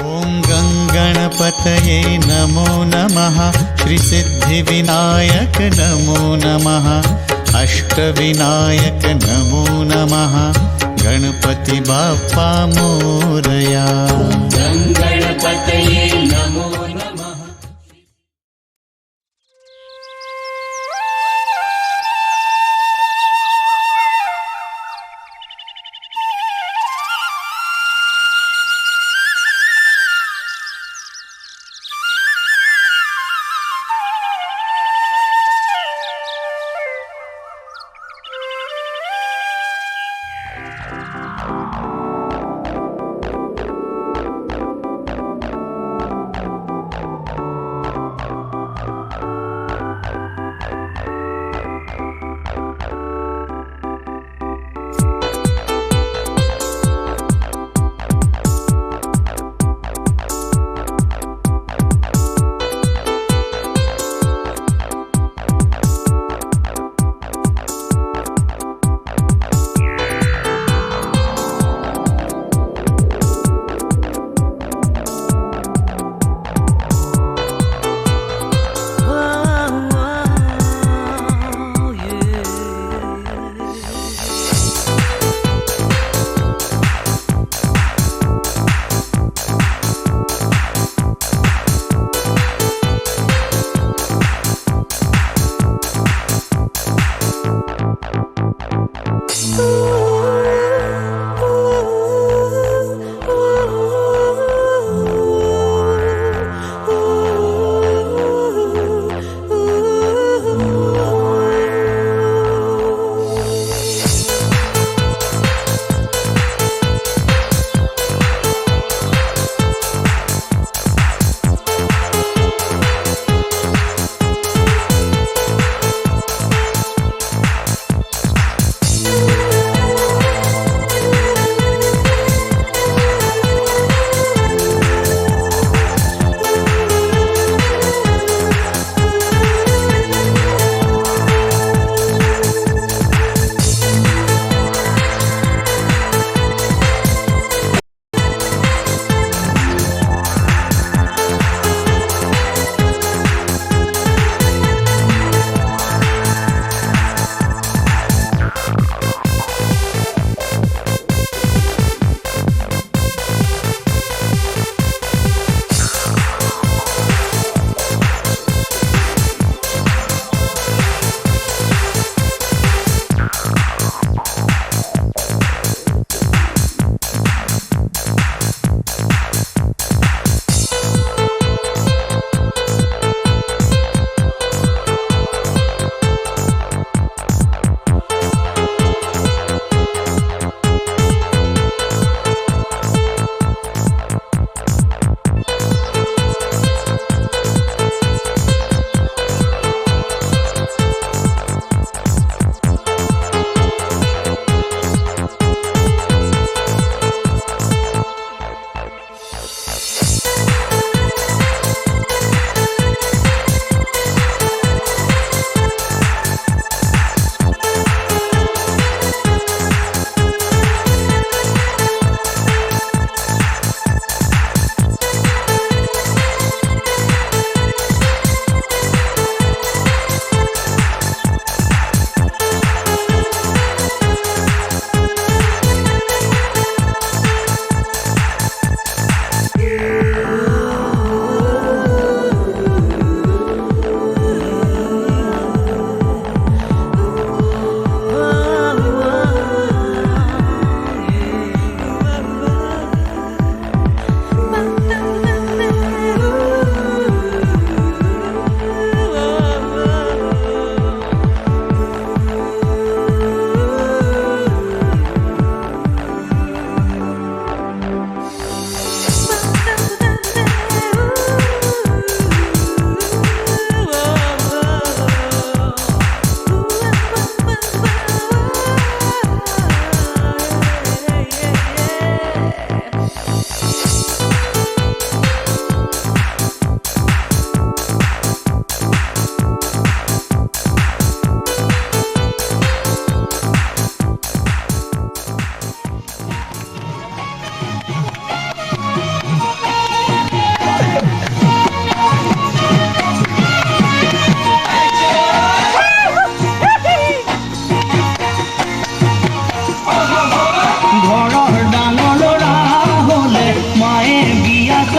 ಓಂ ಗಂಗಣಪತಯೇ ನಮೋ ನಮಃ. ಶ್ರೀ ಸಿದ್ಧಿವಿನಾಯಕ ನಮೋ ನಮಃ. ಅಷ್ಟವಿನಾಯಕ ನಮೋ ನಮಃ. ಗಣಪತಿ ಬಾಪ್ಪ ಮೋರಯಾ. ಗಂಗಣಪತಯೇ ನಮೋ ನಮಃ.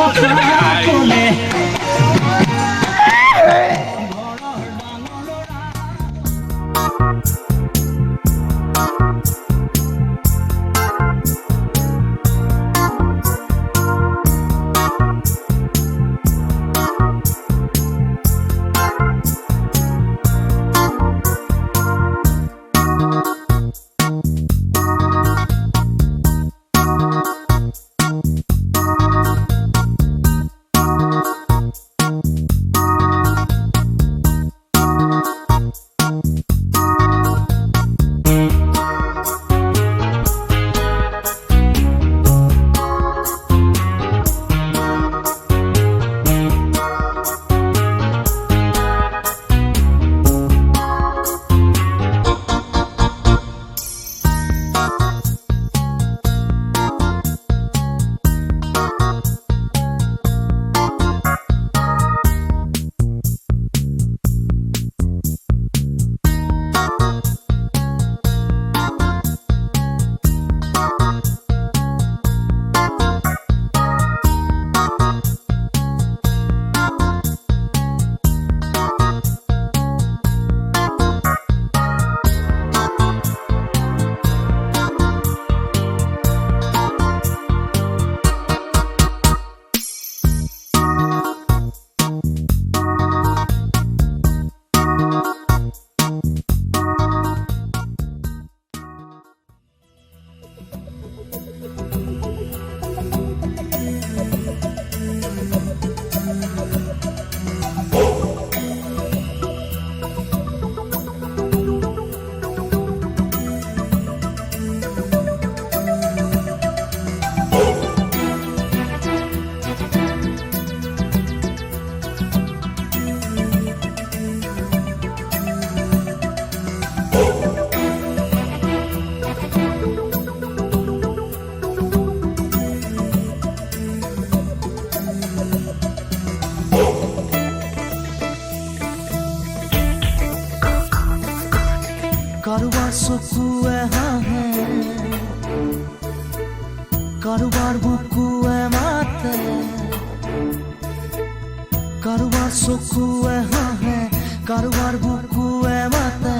কথা ক'লে কাৰোবাৰ চকুৱে হাঁহে কাৰোবাৰ বুকুৱে মাতে কাৰোবাৰ চকুৱে হাঁহে কাৰোবাৰ বুকুৱে মাতে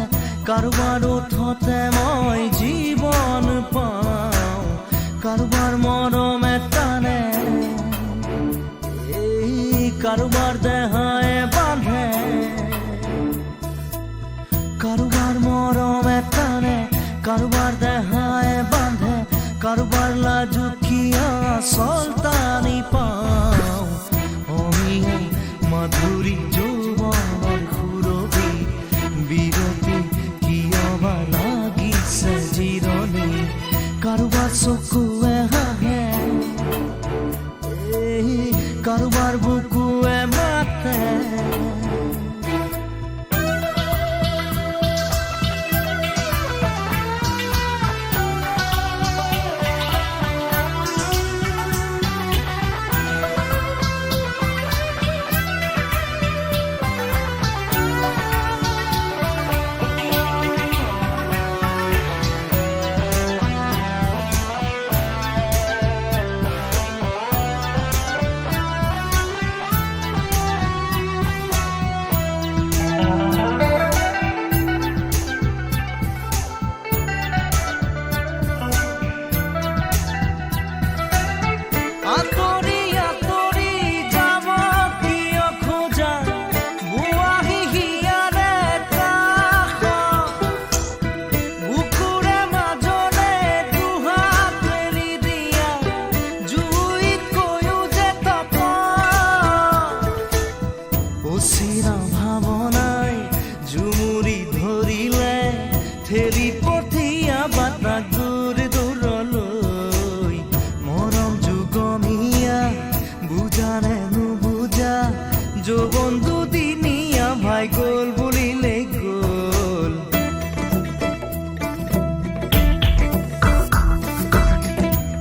কাৰোবাৰ ওঠতে মই জীৱন পাওঁ কাৰোবাৰ মৰমে টানে কাৰোবাৰ দেহায়ে বান্ধে কাৰোবাৰ মৰমে টানে কাৰোবাৰ দেহায়ে বান্ধে কাৰোবাৰ লাজুকীয়া চলতানি পাওঁ অমিয়ে মাধুৰী যৌৱনৰ সুৰভি বিৰতি কিয়বা লাগিছে জিৰণি কাৰোবাৰ চকুৱে হাঁহে কাৰোবাৰ বুকুৱে মাতে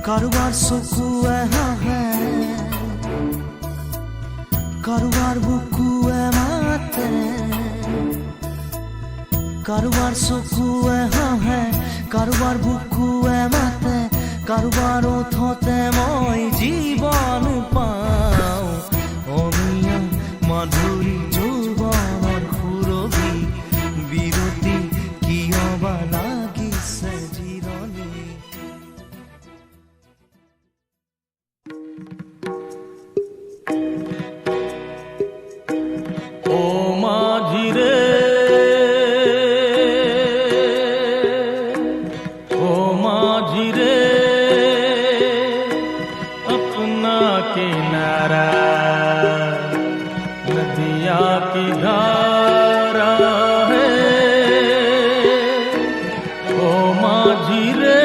কাৰোবাৰ চকুৱে হাঁহে কাৰোবাৰ বুকুৱে মাতে কাৰোবাৰ চকুৱে হাঁহে কাৰোবাৰ বুকুৱে মাতে কাৰোবাৰ ওঠতে মই জীৱন পাওঁ किनारा नदिया की धारा है ओ माझी रे।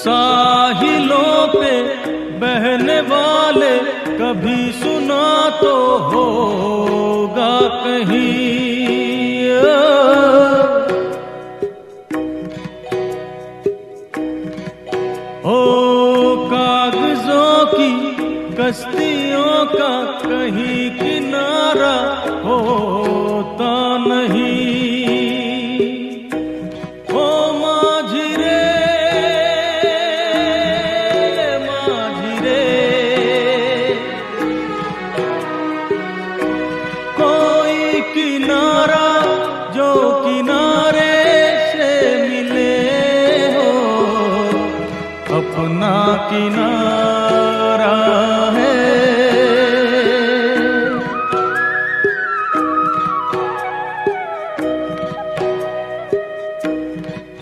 साहिलों पे बहने वाले कभी सुना तो होगा कहीं, ओ कागजों की कश्तियों का कहीं किनारा होता नहीं। ओ माझी रे माझी रे, कोई किनारा जो किनारे से मिले हो अपना किनारा है।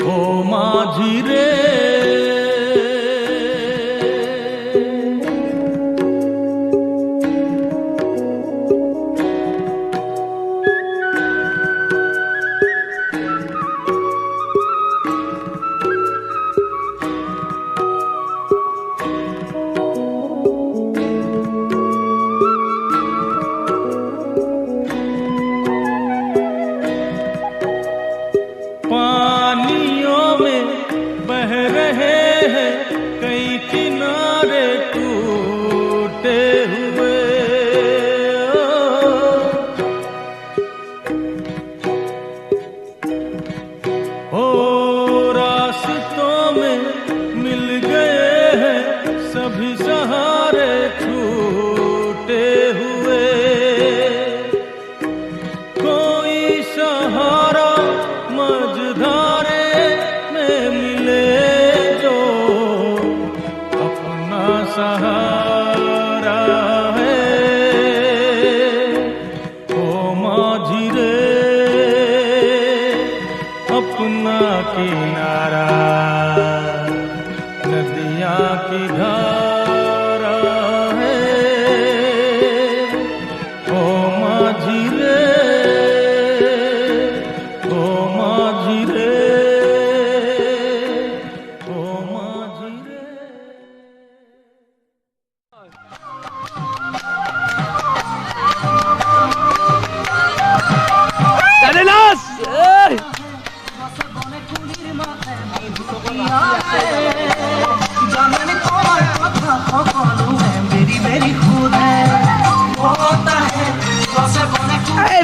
ओ माझी रे पानियों में बह रहे हैं कई किनारे टूटे हुए, ओ रास्तों में मिल गए हैं सभी सहारे छूटे हुए। कोई सहारा मझधारे में मिले जो अपना सहारा है। ओ माझी रे अपना किनारा नदिया की धारा है। ओ माझी रे ओ माझी रे ओ माझी रे।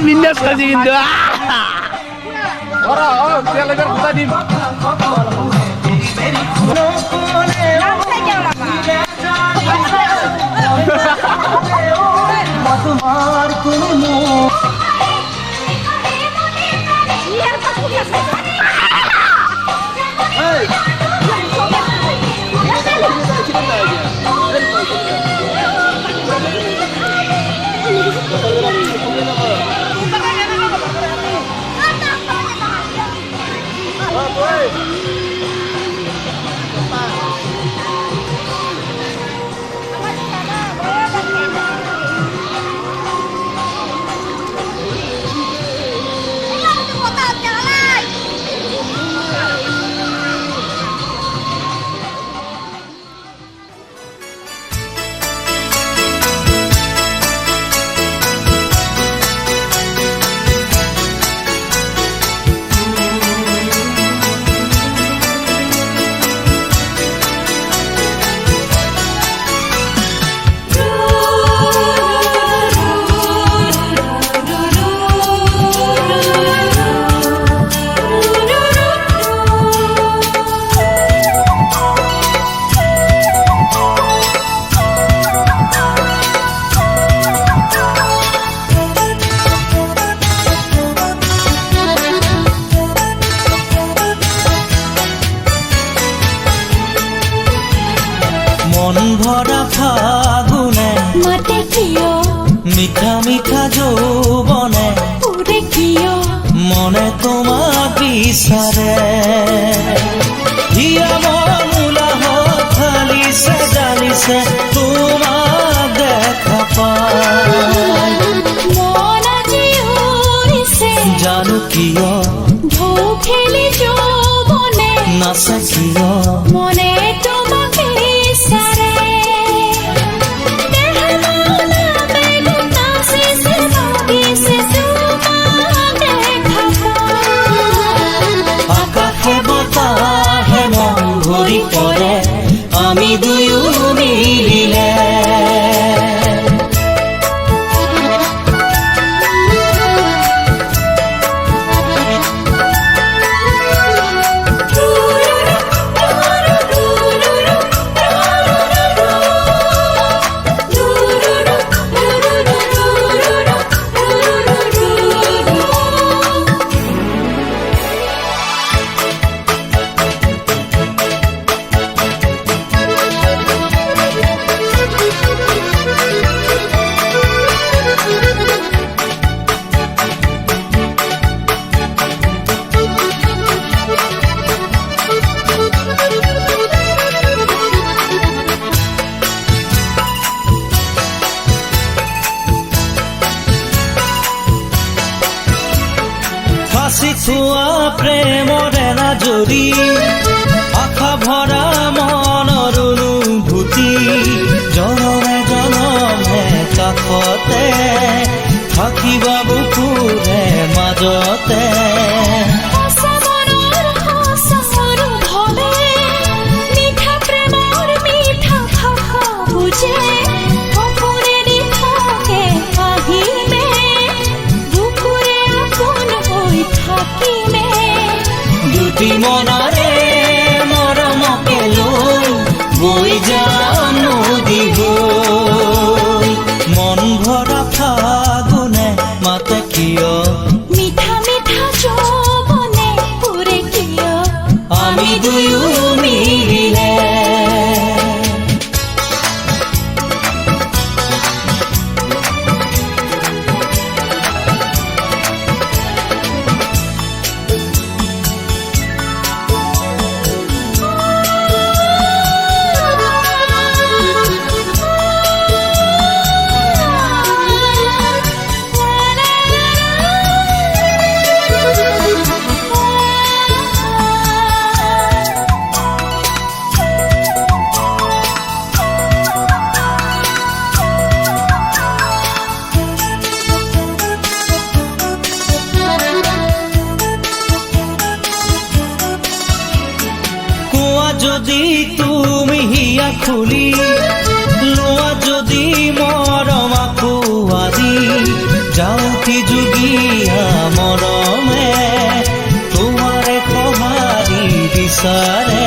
Minus lagi gitu. Orang, dia lagi tadi. কিয় মিঠা মিঠা যৌবনে পুরে কিয় মনে তোমাক বিচাৰে হিয়া মন উলাহত ঢালিছে ঢালিছে তোমাক দেখা পাই মন আজি উৰিছে জানো কিয় ঢৌ খেলি যৌৱনে নাচে কিয় মনে তোমাক বিচাৰে দেহে মনে বেগত নাচিছে বাগিছে তোমাক দেখা পাই আকাশে বতাহে মন ভৰি পৰে আমি দুয়ো মিলিলে ফাঁচি থোৱা প্ৰেমৰে নাজৰি আশা ভৰা মনৰ অনুভূতি জনমে জনমে কাষতে থাকিবা বুকুৰে মাজতে সঁচা মনৰ সঁচা অনুভৱে মিঠা প্ৰেমৰ মিঠা ভাষা বুজে সপোনেদি থাকে আহিমে বুকুৰে আপোন হৈ থাকিমে দুটি মনৰে মৰমকে লৈ বৈ যাম নদী গৈ মন ভৰা ফাগুনে মাতে কিয় মিঠা মিঠা যৌৱনে পুৰে কিয় আমি দুয়ো মিলিলে কোৱা যদি তুমি হিয়া খুলি লোৱা যদি মৰম আকৌ আজি যাওঁতি যুগীয়া মৰমে তোমাৰে সঁহাৰি বিচাৰে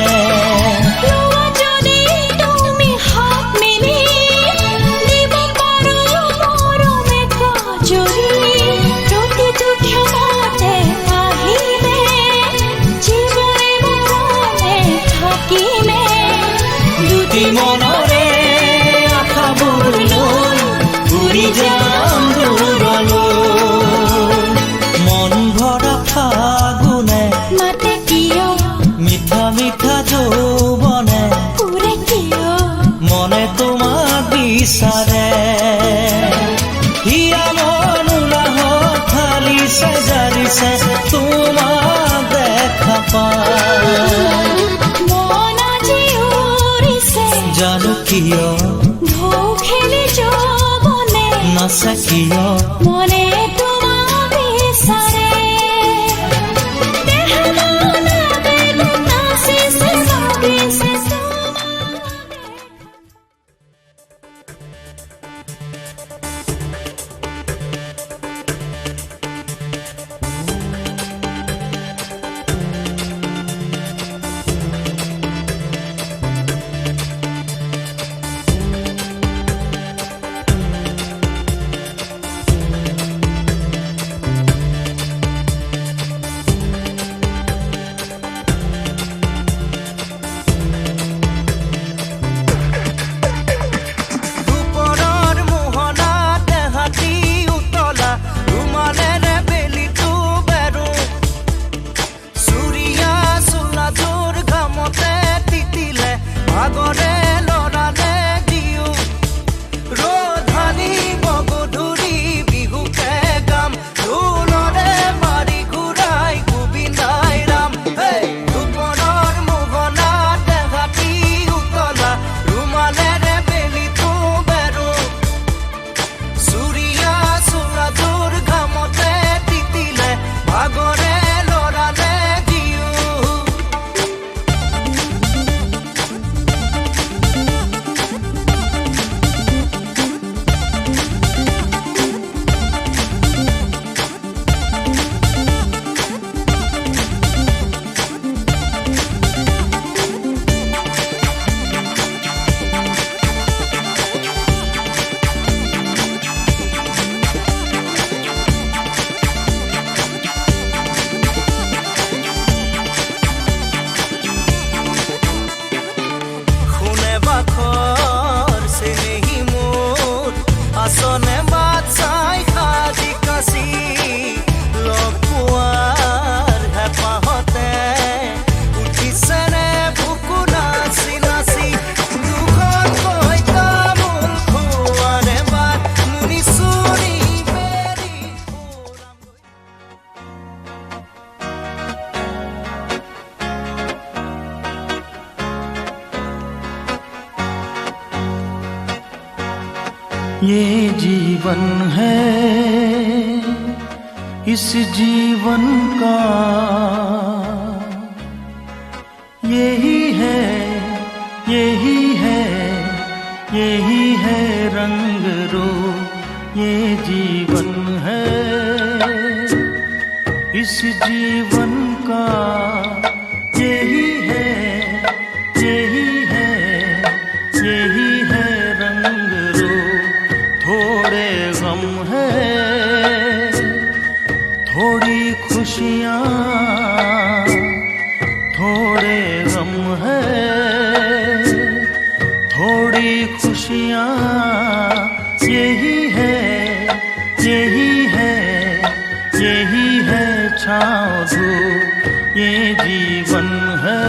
লোৱা যদি তুমি হাত মেলি দিব পাৰো মৰমে কাজৰি প্ৰতিটো ক্ষণতে আহিমে জীৱনে মৰমে থাকিমে দুটি মনৰে আশাবোৰ লৈ ঘূৰি যাম দূৰলৈ মন ভৰা ফাগুনে মাতে কিয় মিঠা মিঠা যৌৱনে পুৰে কিয় মনে তোমাক বিচাৰে হিয়া মন উলাহত ঢালিছে ঢালিছে তোমাক দেখা পাই মন আজি উৰিছে জানো কিয় ঢৌ খেলি যৌৱনে নাচে কিয় মনে তোমাক বিচাৰে দেহে মনে বেগত নাচিছে বাগিছে जीवन है, इस जीवन का यही है, यही है, यही है रंग रो, ये जीवन है, इस जीवन का यही है, यही है, यही है रंग रो। थोड़े गम है, थोड़ी खुशियाँ, थोड़े गम है, थोड़ी खुशियाँ, यही है, यही है, यही है छाँव धूप, ये जीवन है।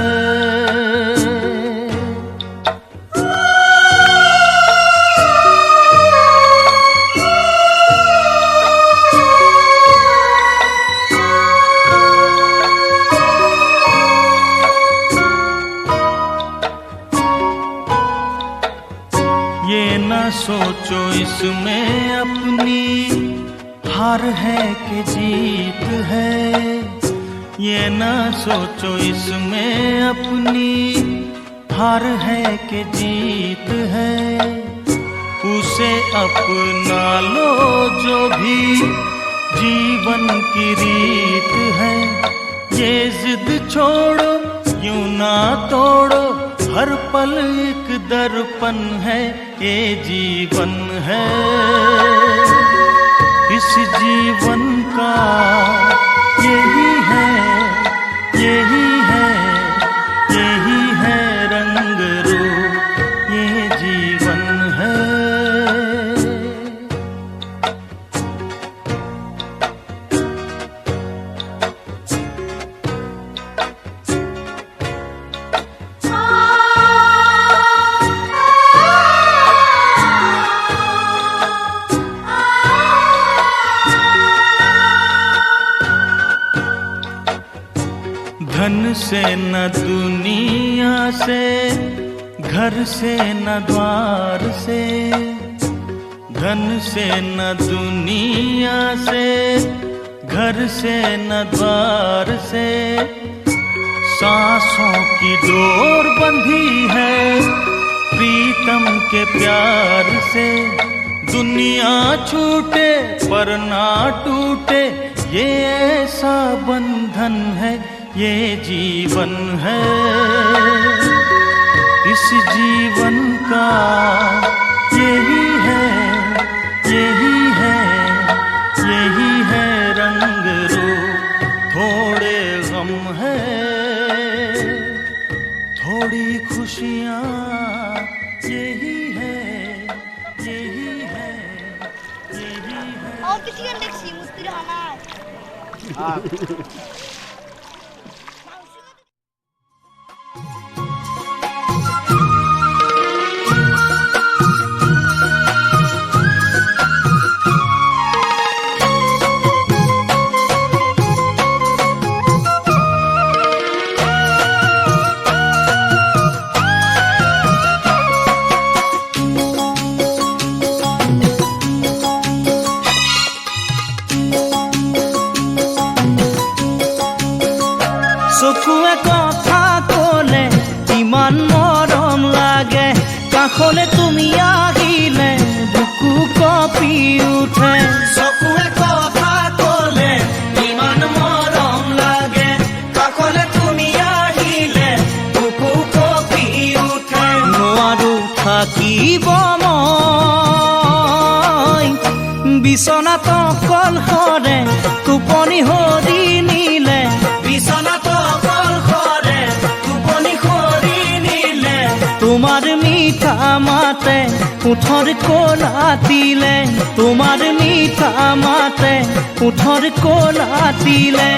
ये ना सोचो इसमें अपनी हार है कि जीत है, ये ना सोचो इसमें अपनी हार है कि जीत है, उसे अपना लो जो भी जीवन की रीत है, ये जिद छोड़ो यूं ना तोड़ो, हर पल एक दर्पण है, ये जीवन है, इस जीवन का यही है, यही है, यही है रंग रो, ये जीवन है। धन से न दुनिया से, घर से न द्वार से, धन से न दुनिया से, घर से न द्वार से, सांसों की डोर बंधी है प्रीतम के प्यार से, दुनिया छूटे पर ना टूटे, ये ऐसा बंधन है, ये जीवन है, इस जीवन का यही है, यही है, यही है रंग रो। थोड़े गम है, थोड़ी खुशियाँ, यही है, यही है, यही है। और किसी का देखी मुस्कुरा है। চকুৱে কথা ক'লে ইমান মৰম লাগে, কাষলে তুমি আহিলে বুকু কঁপি উঠে। চকুৱে কথা ক'লে ইমান মৰম লাগে, কাষলে তুমি আহিলে বুকু কঁপি উঠে। নোৱাৰো থাকিব মই বিচনাত অকলশৰে, টোপনি হৰি নিলে বিচনাত অকলশৰে, টোপনি হৰি নিলে। তোমাৰ মিঠা মাতে ওঠৰ কোলাতিলে, তোমাৰ মিঠা মাতে ওঠৰ কোলাতিলে।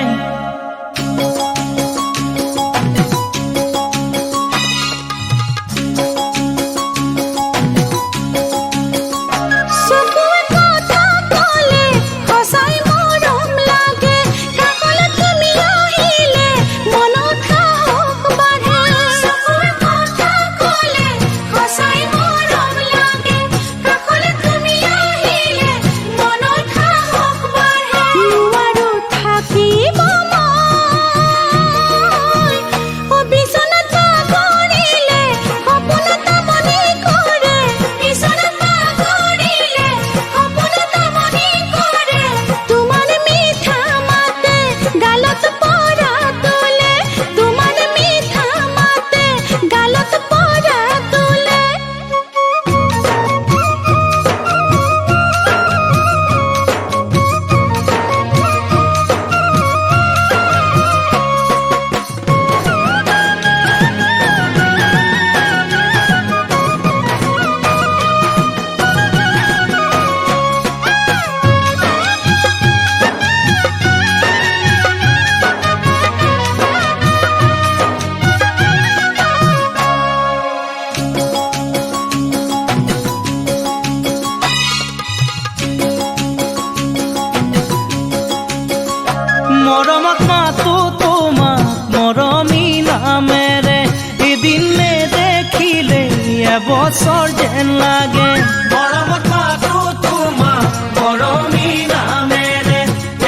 এবছৰ যেন লাগে মৰমত মাতো তোমাৰ মৰমী নামেৰে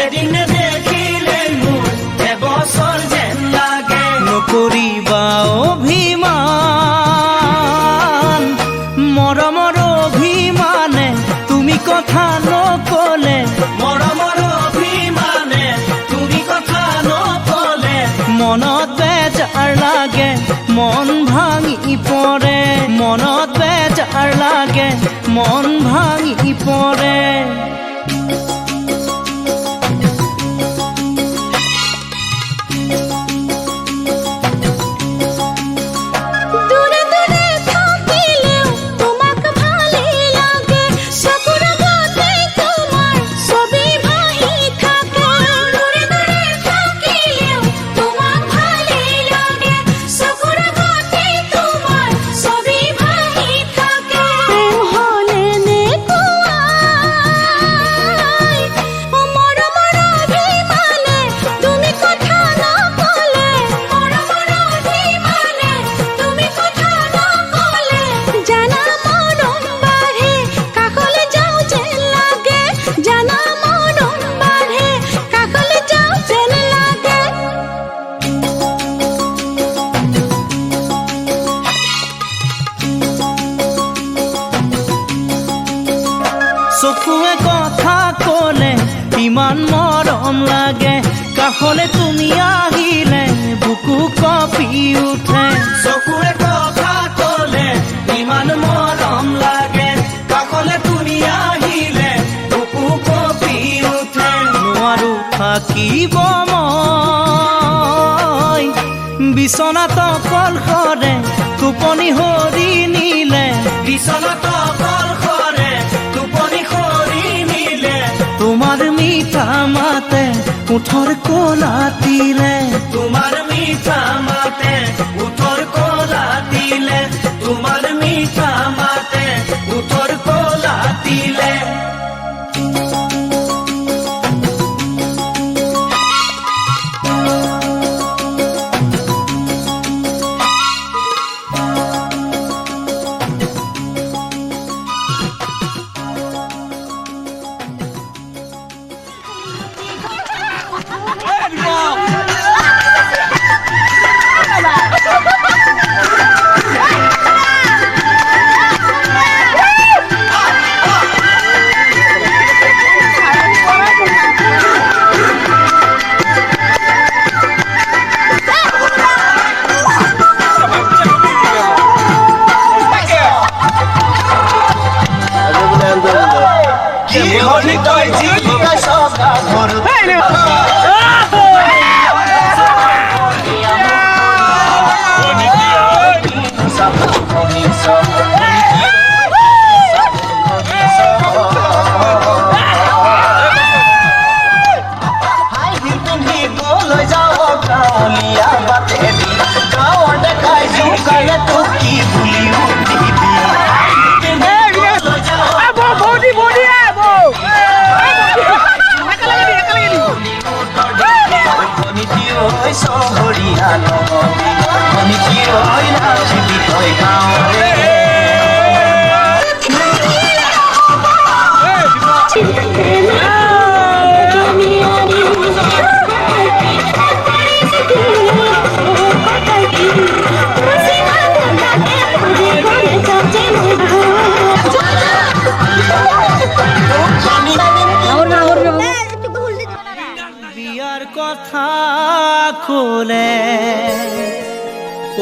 এদিন দেখিলে মোৰ এবছৰ যেন লাগে নকৰিবা অভিমান মৰমৰ অভিমানে তুমি কথা নকলে মৰমৰ অভিমানে তুমি কথা নকলে মনত বেজাৰ লাগে মন ভাঙি পৰে মনত বেজাৰ লাগে মন ভাঙি পৰে দূৰে দূৰে থাকিলেও তোমাক ভালেই লাগে চকুৰ আগতে তোমাৰ ছবি ভাহি থাকে দূৰে দূৰে থাকিলেও তোমাক ভালেই লাগে চকুৰ আগতে তোমাৰ ছবি ভাহি থাকে প্ৰেম হলে নে পুৱাই মৰমৰ অভিমানে তুমি কথা নকলে মৰমৰ অভিমানে তুমি কথা নকলে জানা মৰম বাঢ়ে কাষলে যাওঁ যেন লাগে জানা মৰম বাঢ়ে কাষলে যাওঁ যেন লাগে চকুৱে কথা কলে ইমান মৰম লাগে কাষলে তুমি আহিলে বুকু কঁপি উঠে চকুৱে কথা কলে ইমান মৰম লাগে কাষলে তুমি আহিলে বুকু কঁপি উঠে নোৱাৰো থাকিব মই বিচনাত অকল সৰে টোপনি সৰি নিলে বিচনাত অকল সৰে টোপনি সৰি নিলে তোমাৰ মিঠা মাতে ওঠৰ কলাতিলে তোমাৰ মিঠা মাতে ওঠৰ কলাতিলে তোমাৰ মিঠা মাতে ওঠৰ কলাতিলে বিয়াৰ কথা খোলে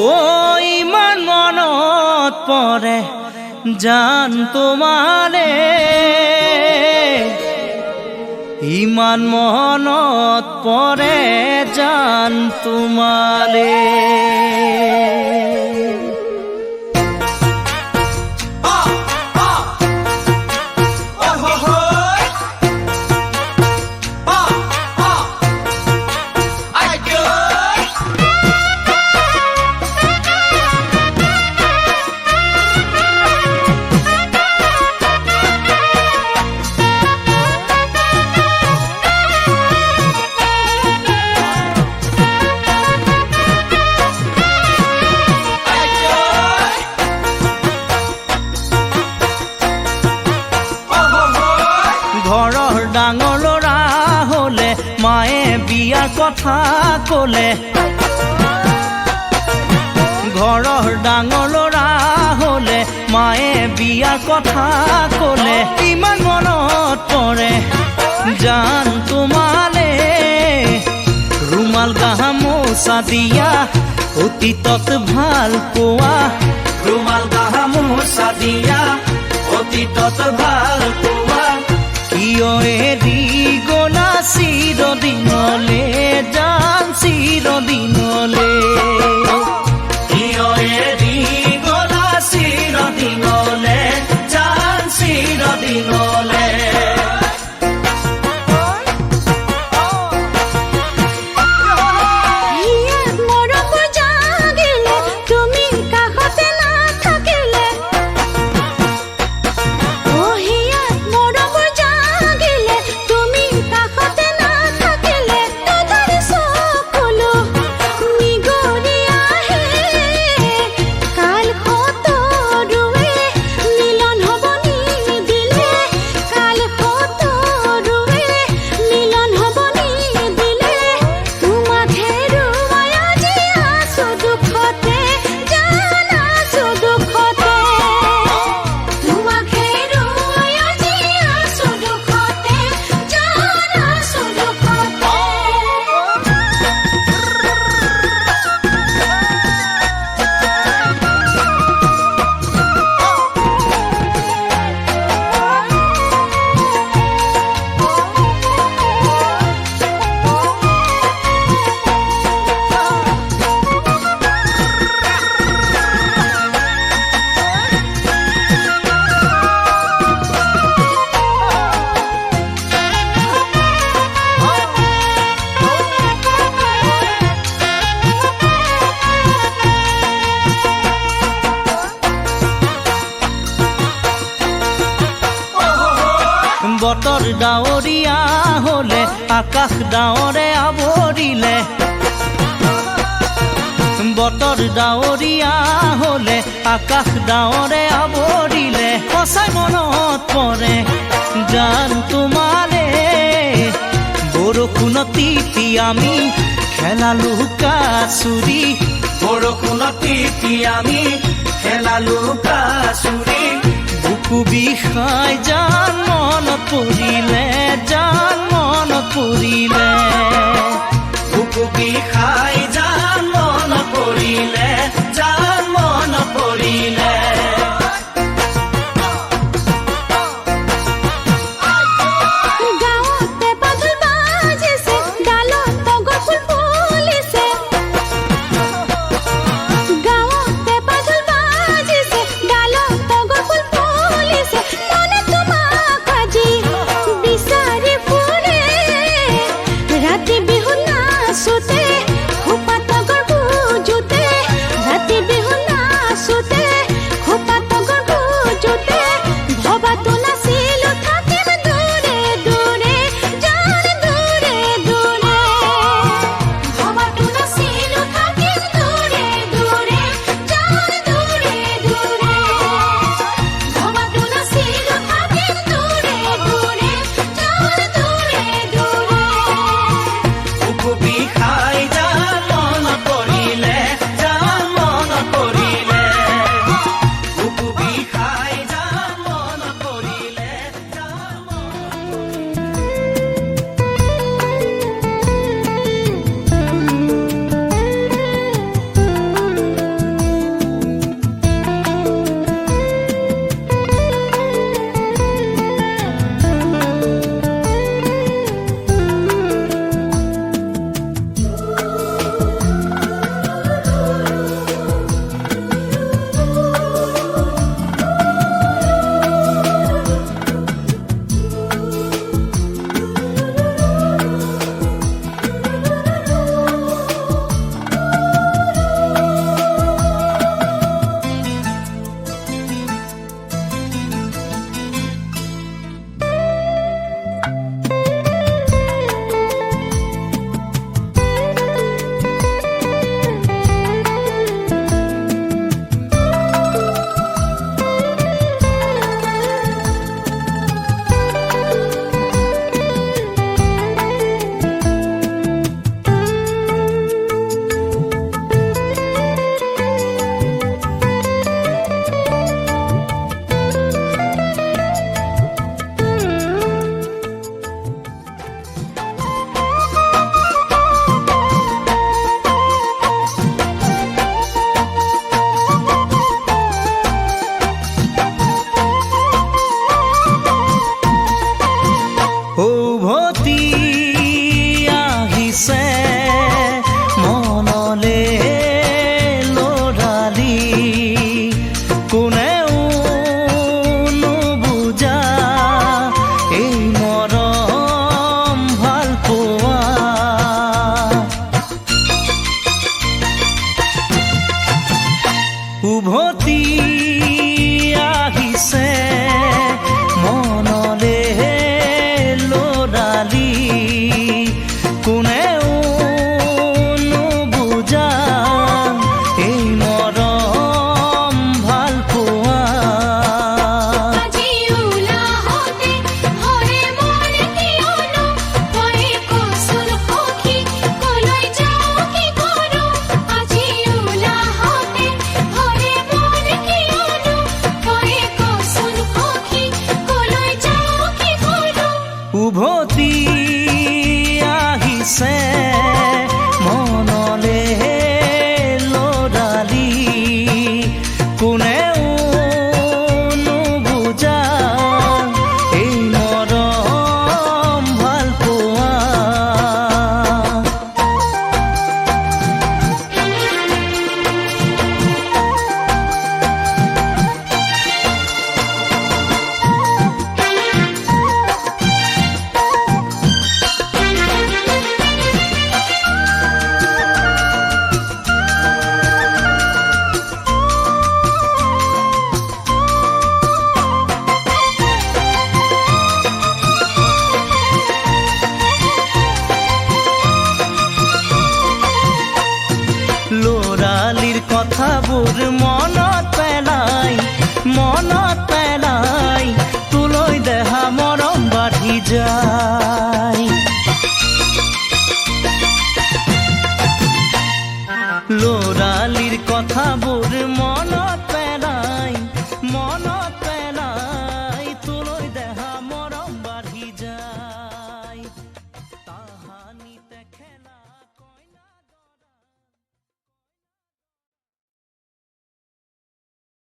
ঐ ইমান মনত পৰে জান তোমালে ইমান মনত পৰে জান তোমালে ঘৰৰ ডাঙৰ ল'ৰা হ'লে মায়ে বিয়াৰ কথা ক'লে ঘৰৰ ডাঙৰ ল'ৰা হ'লে মায়ে বিয়াৰ কথা ক'লে ইমান মনত পৰে জান তোমালে ৰুমাল গামোচা দিয়া অতীতত ভাল পোৱা ৰুমাল গামোচা দিয়া অতীতত ভাল পোৱা কিয় এৰি গ'লা চিৰদিনলে জান চিৰদিনলে কিয় এৰি গ'লা চিৰদিনলে জান চিৰদিনলে হিয়াত মৰমৰ জাগিলে তুমি কাষতে নাথাকিলে হিয়াত মৰমৰ জাগিলে তুমি কাষতে নাথাকিলে তথাপি চকুলো নিগৰি আহে কাল সতৰুৱে মিলন হ'ব নিদিলে কাল সতৰুৱে মিলন হ'ব নিদিলে তোমাক হেৰুৱাই আজি আছো দুখতে জান আছো দুখতে তোমাক হেৰুৱাই আজি আছো দুখতে জান আছো দুখতে বতৰ ডাৱৰীয়া হ'লে আকাশ ডাৱৰে আৱৰিলে বতৰ ডাৱৰীয়া হ'লে আকাশ ডাৱৰে আৱৰিলে সঁচাই মনত পৰে জান তোমালে বৰষুণত তিতি আমি খেলালো কাচুৰি বৰষুণত তিতি আমি খেলালো কাচুৰি বুকু বিষাই জান মনত পৰিলে জান মনত পৰিলে